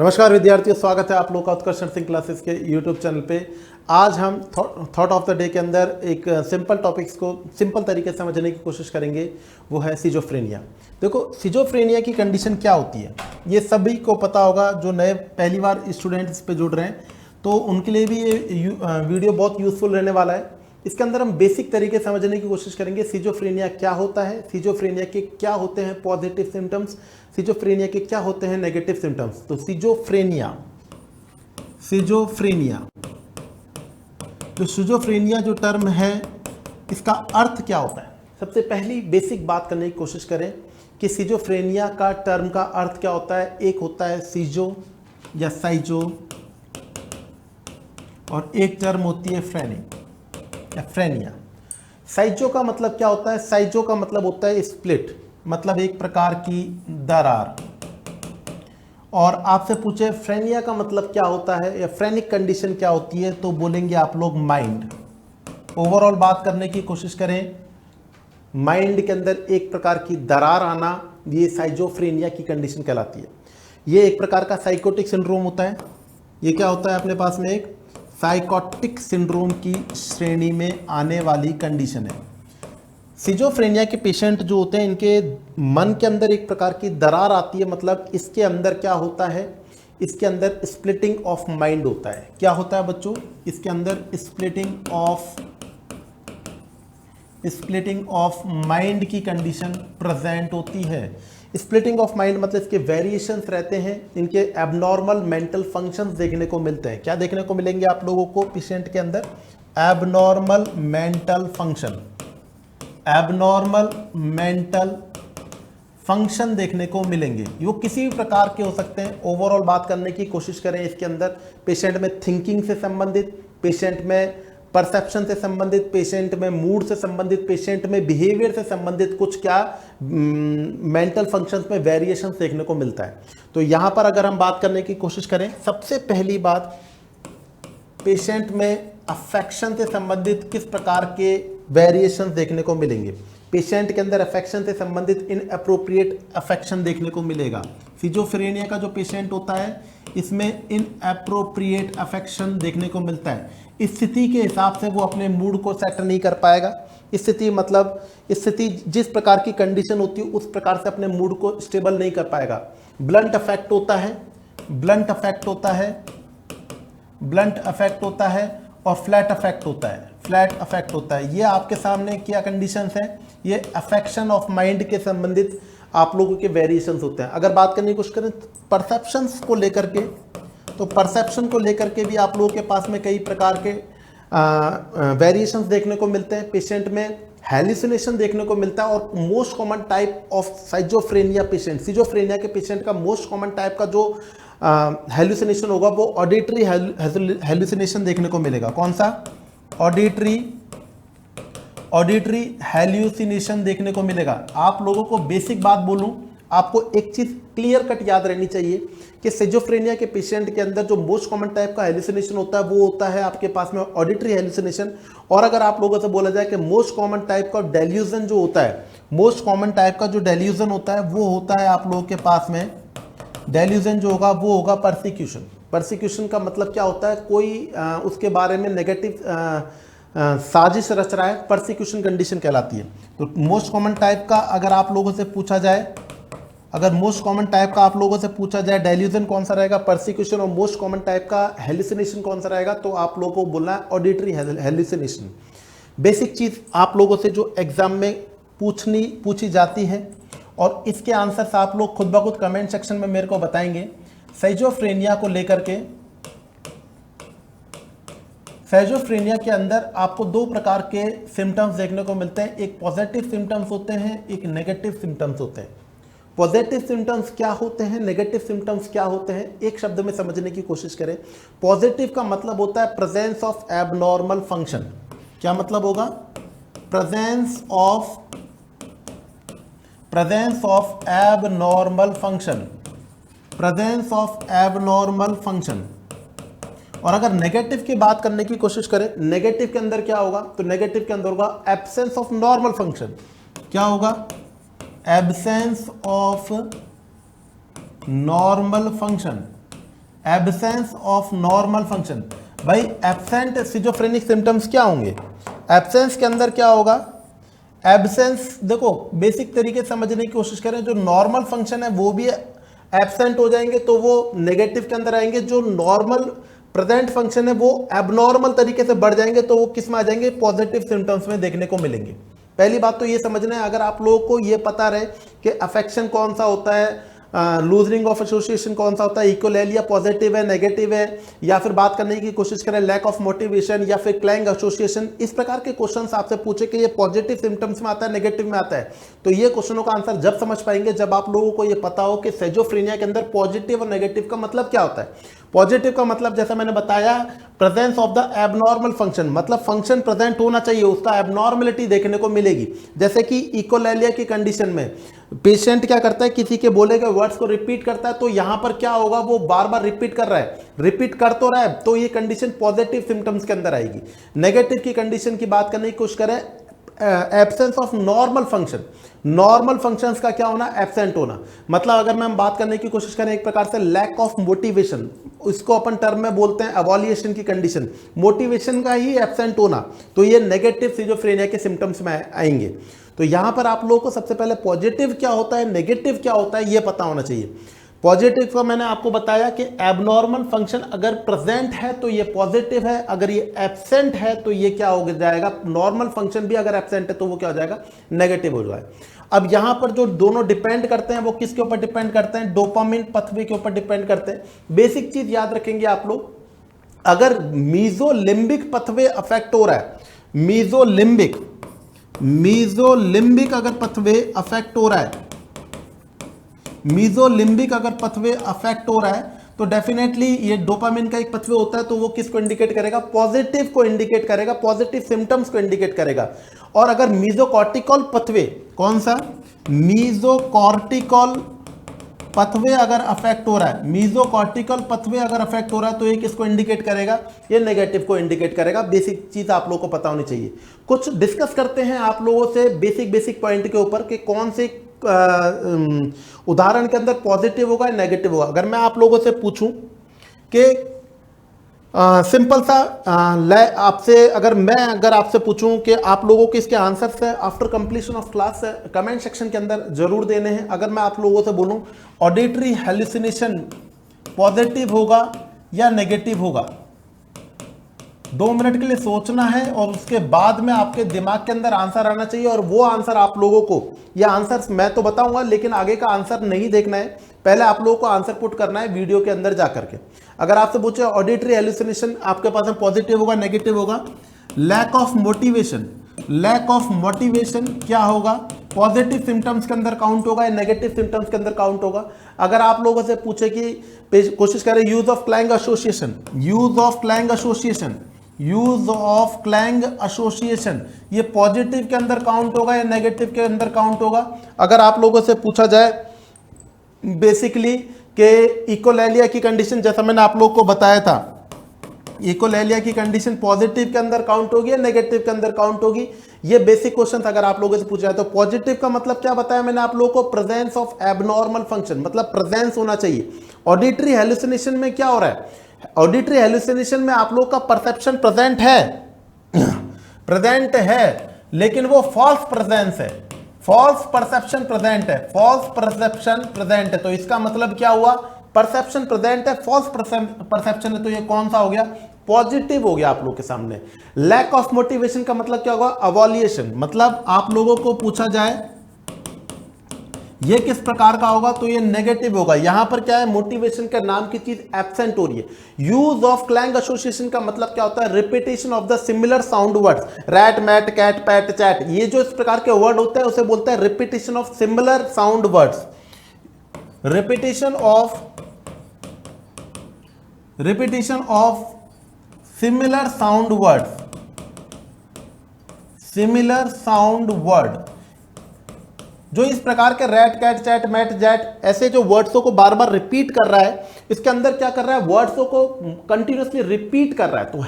नमस्कार विद्यार्थियों, स्वागत है आप लोग का उत्कर्ष नर्सिंग क्लासेस के यूट्यूब चैनल पे। आज हम थॉट ऑफ द डे के अंदर एक सिंपल टॉपिक्स को सिंपल तरीके से समझने की कोशिश करेंगे, वो है सिजोफ्रेनिया। देखो, सिजोफ्रेनिया की कंडीशन क्या होती है ये सभी को पता होगा। जो नए पहली बार स्टूडेंट इस पे जुड़ रहे हैं तो उनके लिए भी ये वीडियो बहुत यूजफुल रहने वाला है। इसके अंदर हम बेसिक तरीके से समझने की कोशिश करेंगे सिजोफ्रेनिया क्या होता है, सिजोफ्रेनिया के क्या होते हैं पॉजिटिव सिम्टम्स, सिजोफ्रेनिया के क्या होते हैं नेगेटिव सिम्टम्स। तो सिजोफ्रेनिया जो टर्म है इसका अर्थ क्या होता है। सबसे पहली बेसिक बात करने की कोशिश करें कि सिजोफ्रेनिया का टर्म का अर्थ क्या होता है। एक होता है सिजो या साइजो और एक टर्म होती है फ्रेनिया। साइजो का मतलब क्या होता है? साइजो का मतलब होता है स्प्लिट, मतलब एक प्रकार की दरार। और आपसे पूछे फ्रेनिया का मतलब क्या होता है या फ्रेनिक कंडीशन क्या होती है, तो बोलेंगे आप लोग माइंड। ओवरऑल बात करने की कोशिश करें, माइंड के अंदर एक प्रकार की दरार आना, ये साइजोफ्रेनिया की कंडीशन कहलाती है। ये एक प्रकार का साइकोटिक सिंड्रोम होता है। ये क्या होता है अपने पास में? एक साइकोटिक सिंड्रोम की श्रेणी में आने वाली कंडीशन है। सिजोफ्रेनिया के पेशेंट जो होते हैं इनके मन के अंदर एक प्रकार की दरार आती है, मतलब इसके अंदर क्या होता है, इसके अंदर स्प्लिटिंग ऑफ माइंड होता है। क्या होता है बच्चों? इसके अंदर स्प्लिटिंग ऑफ माइंड की कंडीशन प्रेजेंट होती है। स्प्लिटिंग ऑफ माइंड मतलब इसके वेरिएशंस रहते हैं, इनके एबनॉर्मल मेंटल फंक्शंस देखने को मिलते हैं। क्या देखने को मिलेंगे आप लोगों को पेशेंट के अंदर? एबनॉर्मल मेंटल फंक्शन देखने को मिलेंगे। वो किसी भी प्रकार के हो सकते हैं। ओवरऑल बात करने की कोशिश करें, इसके अंदर पेशेंट में थिंकिंग से संबंधित, पेशेंट में परसेप्शन से संबंधित, पेशेंट में मूड से संबंधित, पेशेंट में बिहेवियर से संबंधित कुछ क्या मेंटल फंक्शंस में वेरिएशंस देखने को मिलता है। तो यहां पर अगर हम बात करने की कोशिश करें, सबसे पहली बात पेशेंट में अफेक्शन से संबंधित किस प्रकार के वेरिएशंस देखने को मिलेंगे। पेशेंट के अंदर अफेक्शन से संबंधित इनएप्रोप्रिएट अफेक्शन देखने को मिलेगा। सिजोफ्रेनिया का जो पेशेंट होता है इसमें इनएप्रोप्रिएट अफेक्शन देखने को मिलता है। स्थिति के हिसाब से वो अपने मूड को सेट नहीं कर पाएगा। स्थिति जिस प्रकार की कंडीशन होती है उस प्रकार से अपने मूड को स्टेबल नहीं कर पाएगा। ब्लंट अफेक्ट होता है और फ्लैट अफेक्ट होता है। ये आपके सामने क्या कंडीशंस हैं? ये अफेक्शन ऑफ माइंड के संबंधित आप लोगों के वेरिएशंस होते हैं। अगर बात करने की कोशिश करें परसेप्शंस को लेकर के, तो परसेप्शन को लेकर के भी आप लोगों के पास में कई प्रकार के वेरिएशंस देखने को मिलते हैं। पेशेंट में हैलुसिनेशन देखने को मिलता है और most common type of schizophrenia के पेशेंट का मोस्ट कॉमन टाइप का जो हैलुसिनेशन होगा वो ऑडिटरी हैलुसिनेशन देखने को मिलेगा। कौन सा? ऑडिटरी हैल्यूसिनेशन देखने को मिलेगा। आप लोगों को बेसिक बात बोलूं, आपको एक चीज क्लियर कट याद रहनी चाहिए कि सिजोफ्रेनिया के पेशेंट के अंदर जो मोस्ट कॉमन टाइप का हैल्यूसिनेशन होता है वो होता है आपके पास में ऑडिटरी हैल्यूसिनेशन। और अगर आप लोगों से बोला जाए कि मोस्ट कॉमन टाइप का डेल्यूजन जो होता है, मोस्ट कॉमन टाइप का जो डेल्यूजन होता है वो होता है आप लोगों के पास में डेल्यूजन जो होगा वो होगा परसिक्यूशन का मतलब क्या होता है? कोई उसके बारे में नेगेटिव साजिश रच रहा है, परसिक्यूशन कंडीशन कहलाती है। तो मोस्ट कॉमन टाइप का अगर आप लोगों से पूछा जाए डेल्यूजन कौन सा रहेगा, परसिक्यूशन, और मोस्ट कॉमन टाइप का हेलुसिनेशन कौन सा रहेगा, तो आप लोगों को बोलना है ऑडिटरी हेलुसिनेशन। बेसिक चीज आप लोगों से जो एग्जाम में पूछी जाती है और इसके आंसर्स आप लोग खुद ब खुद कमेंट सेक्शन में मेरे को बताएंगे। सिजोफ्रेनिया को लेकर के, सिजोफ्रेनिया के अंदर आपको दो प्रकार के सिम्टम्स देखने को मिलते हैं। एक पॉजिटिव सिम्टम्स होते हैं, एक नेगेटिव सिम्टम्स होते हैं। पॉजिटिव सिम्टम्स क्या होते हैं, नेगेटिव सिम्टम्स क्या होते हैं, एक शब्द में समझने की कोशिश करें। पॉजिटिव का मतलब होता है प्रेजेंस ऑफ एबनॉर्मल फंक्शन। क्या मतलब होगा? Presence of abnormal function. और अगर नेगेटिव की बात करने की कोशिश करें, नेगेटिव के अंदर क्या होगा? तो नेगेटिव के अंदर होगा एब्सेंस ऑफ नॉर्मल फंक्शन। क्या होगा? Absence of normal function. Absence of normal function. भाई एब्सेंट सिजोफ्रेनिक सिम्टम्स क्या होंगे? एब्सेंस के अंदर क्या होगा? एब्सेंस देखो बेसिक तरीके से समझने की कोशिश करें, जो नॉर्मल फंक्शन है वो भी एब्सेंट हो जाएंगे तो वो नेगेटिव के अंदर आएंगे, जो नॉर्मल प्रेजेंट फंक्शन है वो एबनॉर्मल तरीके से बढ़ जाएंगे तो वो किस में आ जाएंगे? पॉजिटिव सिम्टम्स में देखने को मिलेंगे। पहली बात तो ये समझना है, अगर आप लोगों को ये पता रहे कि अफेक्शन कौन सा होता है, लूजनिंग ऑफ एसोसिएशन कौन सा होता है, इकोलेलिया पॉजिटिव है नेगेटिव है, या फिर बात करने की कोशिश करें लैक ऑफ मोटिवेशन या फिर क्लैंग एसोसिएशन, इस प्रकार के क्वेश्चंस आपसे पूछे कि ये पॉजिटिव सिम्टम्स में आता है नेगेटिव में आता है, तो ये क्वेश्चनों का आंसर जब समझ पाएंगे जब आप लोगों को ये पता हो कि सेजोफ्रेनिया के अंदर पॉजिटिव और नेगेटिव का मतलब क्या होता है। पॉजिटिव का मतलब जैसा मैंने बताया presence of the abnormal function, मतलब फंक्शन प्रेजेंट होना चाहिए, उसका एबनॉर्मलिटी देखने को मिलेगी। जैसे कि इकोलेलिया की कंडीशन में पेशेंट क्या करता है, किसी के बोले गए वर्ड्स को रिपीट करता है, तो यहां पर क्या होगा, वो बार बार रिपीट कर रहा है, रिपीट कर तो रहा है, तो ये कंडीशन पॉजिटिव सिम्टम्स के अंदर आएगी। नेगेटिव की कंडीशन की बात करने की कोशिश करें, absence of normal function, normal functions का क्या होना? एब्सेंट होना। मतलब अगर मैं बात करने की कोशिश करें एक प्रकार से लैक ऑफ मोटिवेशन, इसको अपन टर्म में बोलते हैं एवोल्यूशन की कंडीशन, मोटिवेशन का ही एब्सेंट होना, तो ये नेगेटिव सिजोफ्रेनिया के सिम्टम्स में आएंगे। तो यहां पर आप लोगों को सबसे पहले पॉजिटिव क्या होता है, नेगेटिव क्या होता है, ये पता होना चाहिए। पॉजिटिव का मैंने आपको बताया कि एबनॉर्मल फंक्शन अगर प्रेजेंट है तो ये पॉजिटिव है, अगर ये एब्सेंट है तो ये क्या हो जाएगा? नॉर्मल फंक्शन भी अगर एब्सेंट है तो वो क्या हो जाएगा? नेगेटिव हो जाएगा। अब यहां पर जो दोनों डिपेंड करते हैं वो किसके ऊपर डिपेंड करते हैं? डोपामिन पथवे के ऊपर डिपेंड करते हैं। बेसिक चीज याद रखेंगे आप लोग, अगर मीजोलिम्बिक पथवे अफेक्ट हो रहा है, मीजोलिम्बिक अगर पथवे अफेक्ट हो रहा है, मीजोलिम्बिक अगर पथवे अफेक्ट हो रहा है तो डेफिनेटली ये डोपामिन का एक पथवे होता है, तो वो किसको इंडिकेट करेगा? पॉजिटिव को इंडिकेट करेगा, पॉजिटिव सिम्टम्स को इंडिकेट करेगा। और अगर मीजोकॉर्टिकल पथवे, कौन सा? मीजोकॉर्टिकल पथवे अगर अफेक्ट हो रहा है, मीजोकॉर्टिकल पथवे अगर अफेक्ट हो रहा है तो ये किसको इंडिकेट करेगा? ये नेगेटिव को इंडिकेट करेगा। बेसिक चीज आप लोगों को पता होनी चाहिए। कुछ डिस्कस करते हैं आप लोगों से बेसिक पॉइंट के ऊपर कि कौन से उदाहरण के अंदर पॉजिटिव होगा या नेगेटिव होगा। अगर मैं आप लोगों से पूछूं कि सिंपल सा आपसे अगर आपसे पूछूं कि आप लोगों के इसके आंसर्स है after completion of class comment section के अंदर जरूर देने हैं। अगर मैं आप लोगों से बोलूं ऑडिटरी हेलुसिनेशन पॉजिटिव होगा या नेगेटिव होगा, 2 मिनट के लिए सोचना है और उसके बाद में आपके दिमाग के अंदर आंसर आना चाहिए। और वो आंसर आप लोगों को, ये आंसर मैं तो बताऊंगा लेकिन आगे का आंसर नहीं देखना है, पहले आप लोगों को आंसर पुट करना है वीडियो के अंदर जाकर के। अगर आपसे पूछे ऑडिटरी हेलुसिनेशन आपके पास में पॉजिटिव होगा नेगेटिव होगा? Lack of motivation, lack of motivation क्या होगा? पॉजिटिव सिम्टम्स के अंदर काउंट होगा या नेगेटिव सिम्टम्स के अंदर काउंट होगा? अगर आप लोगों से पूछे कि कोशिश करें use of clang association, use of clang association, use of clang association, ये पॉजिटिव के अंदर काउंट होगा या नेगेटिव के अंदर काउंट होगा? अगर आप लोगों से पूछा जाए बेसिकली कि इकोलेलिया की कंडीशन, जैसा मैंने आप लोगों को बताया था, इकोलेलिया की कंडीशन पॉजिटिव के अंदर काउंट होगी या नेगेटिव के अंदर काउंट होगी? ये बेसिक क्वेश्चन अगर आप लोगों से पूछा जाए तो पॉजिटिव का मतलब क्या बताया मैंने आप लोगों को? प्रेजेंस ऑफ एबनॉर्मल फंक्शन, मतलब प्रेजेंस होना चाहिए। ऑडिटरी हेलुसिनेशन में क्या हो रहा है? ऑडिटरी हेलुसिनेशन में आप लोग का परसेप्शन प्रेजेंट है प्रेजेंट है लेकिन वो फॉल्स प्रेजेंस है, फॉल्स परसेप्शन प्रेजेंट है, फॉल्स परसेप्शन प्रेजेंट है। तो इसका मतलब क्या हुआ? परसेप्शन प्रेजेंट है, फॉल्स परसेप्शन है, तो ये कौन सा हो गया? पॉजिटिव हो गया आप लोग के सामने। लैक ऑफ मोटिवेशन का मतलब क्या होगा? अवॉल्यूशन, मतलब आप लोगों को पूछा जाए ये किस प्रकार का होगा तो ये नेगेटिव होगा। यहां पर क्या है? मोटिवेशन का नाम की चीज एब्सेंट हो रही है। यूज ऑफ क्लैंग एसोसिएशन का मतलब क्या होता है? Repetition of the similar sound words, rat mat cat pat chat, ये जो इस प्रकार के वर्ड होते हैं उसे बोलते हैं repetition of similar sound words, repetition of similar sound words, similar sound word, जो इस प्रकार के रैट कैट चैट मैट जैट ऐसे जो वर्ड्सों को बार बार रिपीट कर रहा है, इसके अंदर क्या कर रहा है? वर्ड्सों को कंटिन्यूअसली रिपीट कर रहा है। तो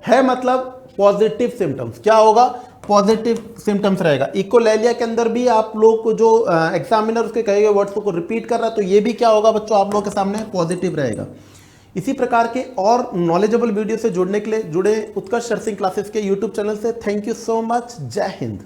है मतलब पॉजिटिव सिम्टम्स। क्या होगा? पॉजिटिव सिम्टम्स रहेगा। इकोलेलिया के अंदर भी आप लोग को जो एग्जामिनर उसके कहे गए वर्ड्सों को रिपीट कर रहा है, तो ये भी क्या होगा बच्चों? आप लोगों के सामने पॉजिटिव रहेगा। इसी प्रकार के और नॉलेजेबल वीडियो से जुड़ने के लिए जुड़े उत्कर्ष सर सिंह क्लासेस के यूट्यूब चैनल से। Thank you so much. जय हिंद।